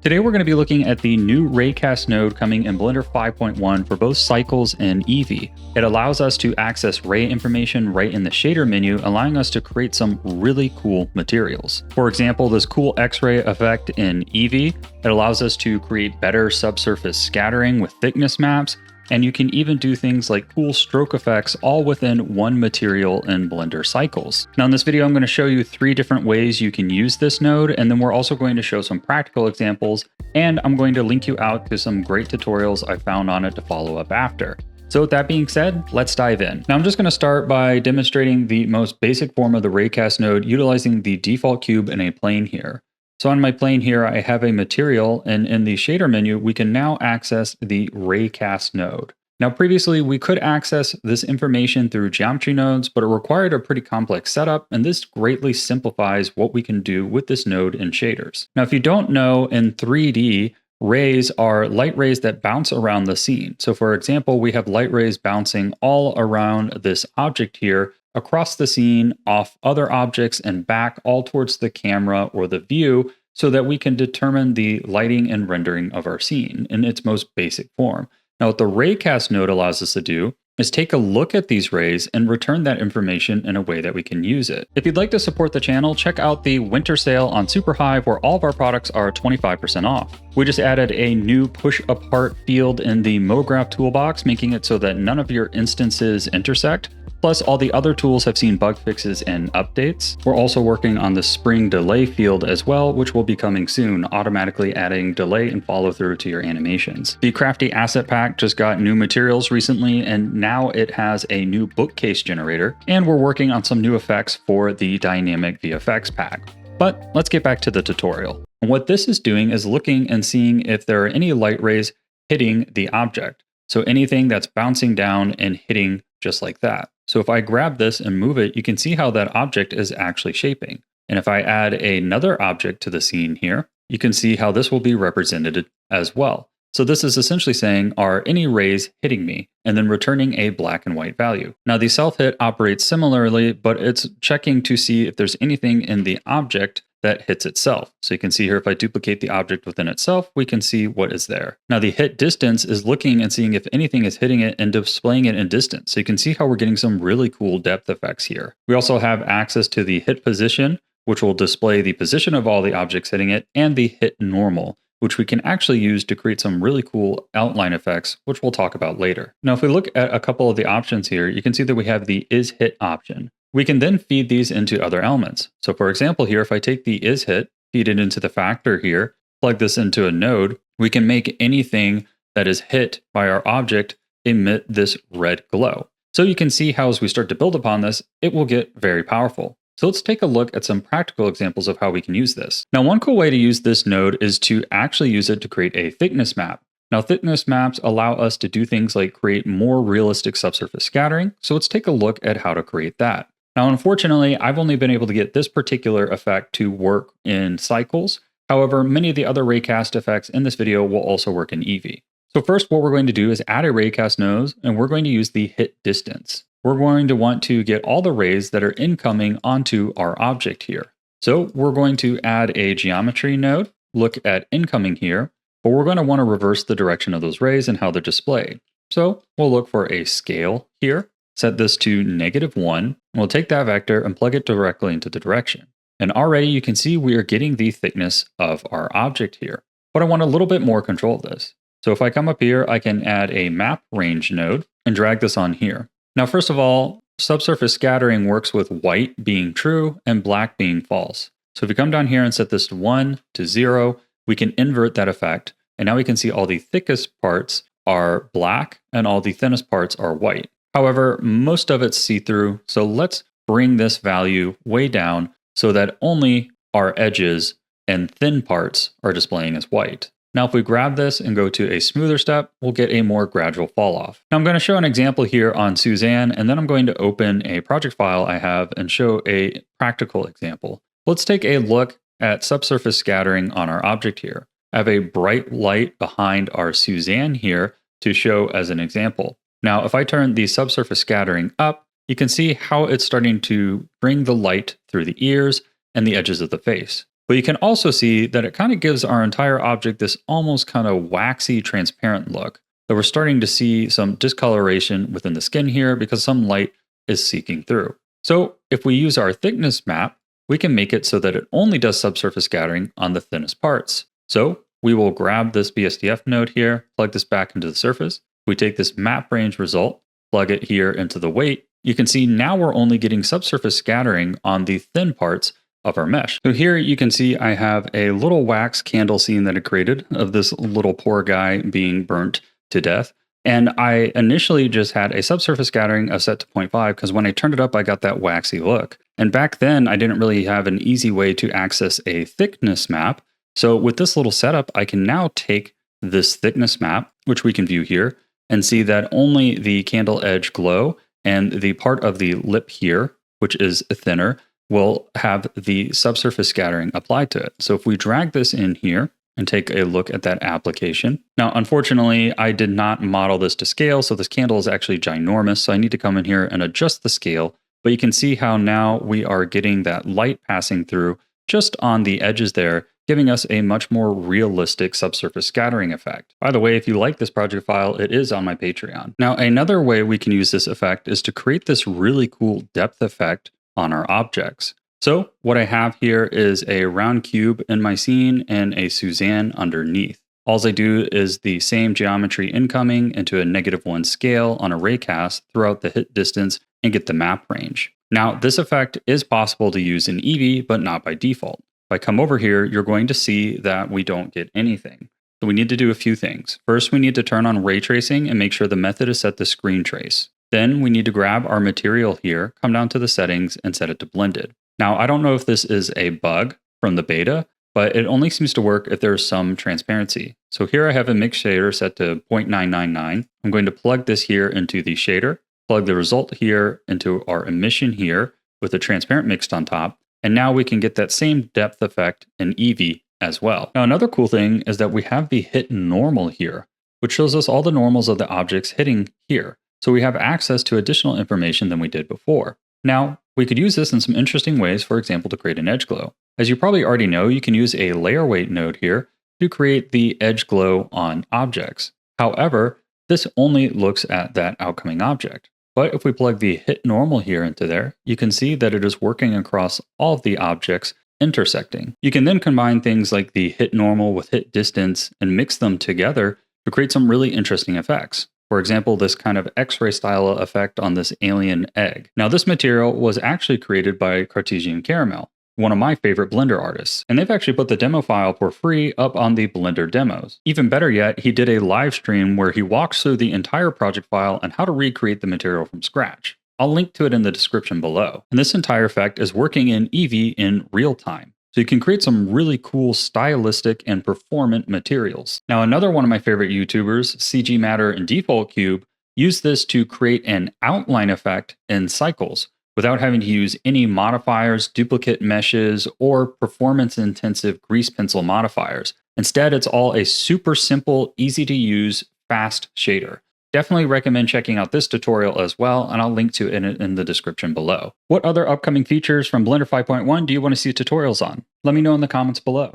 Today we're going to be looking at the new Raycast node coming in Blender 5.1 for both Cycles and Eevee. It allows us to access ray information right in the shader menu, allowing us to create some really cool materials. For example, this cool X-ray effect in Eevee, it allows us to create better subsurface scattering with thickness maps, and you can even do things like cool stroke effects all within one material in Blender Cycles. Now in this video, I'm going to show you 3 different ways you can use this node, and then we're also going to show some practical examples, and I'm going to link you out to some great tutorials I found on it to follow up after. So with that being said, let's dive in. Now I'm just going to start by demonstrating the most basic form of the Raycast node utilizing the default cube in a plane here. So on my plane here, I have a material, and in the shader menu, we can now access the Raycast node. Now previously, we could access this information through geometry nodes, but it required a pretty complex setup, and this greatly simplifies what we can do with this node in shaders. Now, if you don't know, in 3D, rays are light rays that bounce around the scene. So for example, we have light rays bouncing all around this object here, across the scene, off other objects, and back all towards the camera or the view, so that we can determine the lighting and rendering of our scene in its most basic form. Now, what the Raycast node allows us to do is take a look at these rays and return that information in a way that we can use it. If you'd like to support the channel, check out the winter sale on Superhive, where all of our products are 25% off. We just added a new push apart field in the MoGraph toolbox, making it so that none of your instances intersect. Plus, all the other tools have seen bug fixes and updates. We're also working on the spring delay field as well, which will be coming soon, automatically adding delay and follow through to your animations. The Crafty Asset Pack just got new materials recently, and now it has a new bookcase generator, and we're working on some new effects for the dynamic VFX pack. But let's get back to the tutorial. And what this is doing is looking and seeing if there are any light rays hitting the object. So anything that's bouncing down and hitting just like that. So if I grab this and move it, you can see how that object is actually shaping. And if I add another object to the scene here, you can see how this will be represented as well. So this is essentially saying, are any rays hitting me? And then returning a black and white value. Now the self-hit operates similarly, but it's checking to see if there's anything in the object that hits itself. So you can see here, if I duplicate the object within itself, we can see what is there. Now the hit distance is looking and seeing if anything is hitting it and displaying it in distance. So you can see how we're getting some really cool depth effects here. We also have access to the hit position, which will display the position of all the objects hitting it, and the hit normal, which we can actually use to create some really cool outline effects, which we'll talk about later. Now, if we look at a couple of the options here, you can see that we have the isHit option. We can then feed these into other elements. So for example here, if I take the isHit, feed it into the factor here, plug this into a node, we can make anything that is hit by our object emit this red glow. So you can see how as we start to build upon this, it will get very powerful. So let's take a look at some practical examples of how we can use this. Now, one cool way to use this node is to actually use it to create a thickness map. Now, thickness maps allow us to do things like create more realistic subsurface scattering. So let's take a look at how to create that. Now, unfortunately, I've only been able to get this particular effect to work in Cycles. However, many of the other Raycast effects in this video will also work in Eevee. So first, what we're going to do is add a Raycast node, and we're going to use the hit distance. We're going to want to get all the rays that are incoming onto our object here. So we're going to add a geometry node, look at incoming here, but we're going to want to reverse the direction of those rays and how they're displayed. So we'll look for a scale here, set this to -1. We'll take that vector and plug it directly into the direction. And already you can see we are getting the thickness of our object here. But I want a little bit more control of this. So if I come up here, I can add a map range node and drag this on here. Now, first of all, subsurface scattering works with white being true and black being false. So if we come down here and set this to 1 to 0, we can invert that effect. And now we can see all the thickest parts are black and all the thinnest parts are white. However, most of it's see-through, so let's bring this value way down so that only our edges and thin parts are displaying as white. Now, if we grab this and go to a smoother step, we'll get a more gradual fall off. Now, I'm going to show an example here on Suzanne, and then I'm going to open a project file I have and show a practical example. Let's take a look at subsurface scattering on our object here. I have a bright light behind our Suzanne here to show as an example. Now, if I turn the subsurface scattering up, you can see how it's starting to bring the light through the ears and the edges of the face. But you can also see that it kind of gives our entire object this almost kind of waxy, transparent look. So we're starting to see some discoloration within the skin here because some light is seeking through. So if we use our thickness map, we can make it so that it only does subsurface scattering on the thinnest parts. So we will grab this BSDF node here, plug this back into the surface. We take this map range result, plug it here into the weight. You can see now we're only getting subsurface scattering on the thin parts of our mesh. So here you can see I have a little wax candle scene that I created of this little poor guy being burnt to death. And I initially just had a subsurface scattering of set to 0.5 because when I turned it up, I got that waxy look. And back then, I didn't really have an easy way to access a thickness map. So with this little setup, I can now take this thickness map, which we can view here, and see that only the candle edge glow and the part of the lip here, which is thinner, will have the subsurface scattering applied to it. So if we drag this in here and take a look at that application. Now, unfortunately, I did not model this to scale, so this candle is actually ginormous, so I need to come in here and adjust the scale. But you can see how now we are getting that light passing through just on the edges there, giving us a much more realistic subsurface scattering effect. By the way, if you like this project file, it is on my Patreon. Now, another way we can use this effect is to create this really cool depth effect on our objects. So what I have here is a round cube in my scene and a Suzanne underneath. All I do is the same geometry incoming into a -1 scale on a raycast throughout the hit distance and get the map range. Now, this effect is possible to use in Eevee, but not by default. If I come over here, you're going to see that we don't get anything. So we need to do a few things. First, we need to turn on ray tracing and make sure the method is set to screen trace. Then we need to grab our material here, come down to the settings and set it to blended. Now, I don't know if this is a bug from the beta, but it only seems to work if there's some transparency. So here I have a mix shader set to 0.999. I'm going to plug this here into the shader, plug the result here into our emission here with the transparent mixed on top. And now we can get that same depth effect in Eevee as well. Now, another cool thing is that we have the hit normal here, which shows us all the normals of the objects hitting here. So we have access to additional information than we did before. Now, we could use this in some interesting ways, for example, to create an edge glow. As you probably already know, you can use a layer weight node here to create the edge glow on objects. However, this only looks at that outcoming object. But if we plug the hit normal here into there, you can see that it is working across all of the objects intersecting. You can then combine things like the hit normal with hit distance and mix them together to create some really interesting effects. For example, this kind of X-ray style effect on this alien egg. Now, this material was actually created by Cartesian Caramel, one of my favorite Blender artists, and they've actually put the demo file for free up on the Blender demos. Even better yet, he did a live stream where he walks through the entire project file and how to recreate the material from scratch. I'll link to it in the description below. And this entire effect is working in Eevee in real time. So you can create some really cool stylistic and performant materials. Now, another one of my favorite YouTubers, CG Matter and Default Cube, use this to create an outline effect in cycles without having to use any modifiers, duplicate meshes, or performance-intensive grease pencil modifiers. Instead, it's all a super simple, easy to use, fast shader. Definitely recommend checking out this tutorial as well, and I'll link to it in the description below. What other upcoming features from Blender 5.1 do you want to see tutorials on? Let me know in the comments below.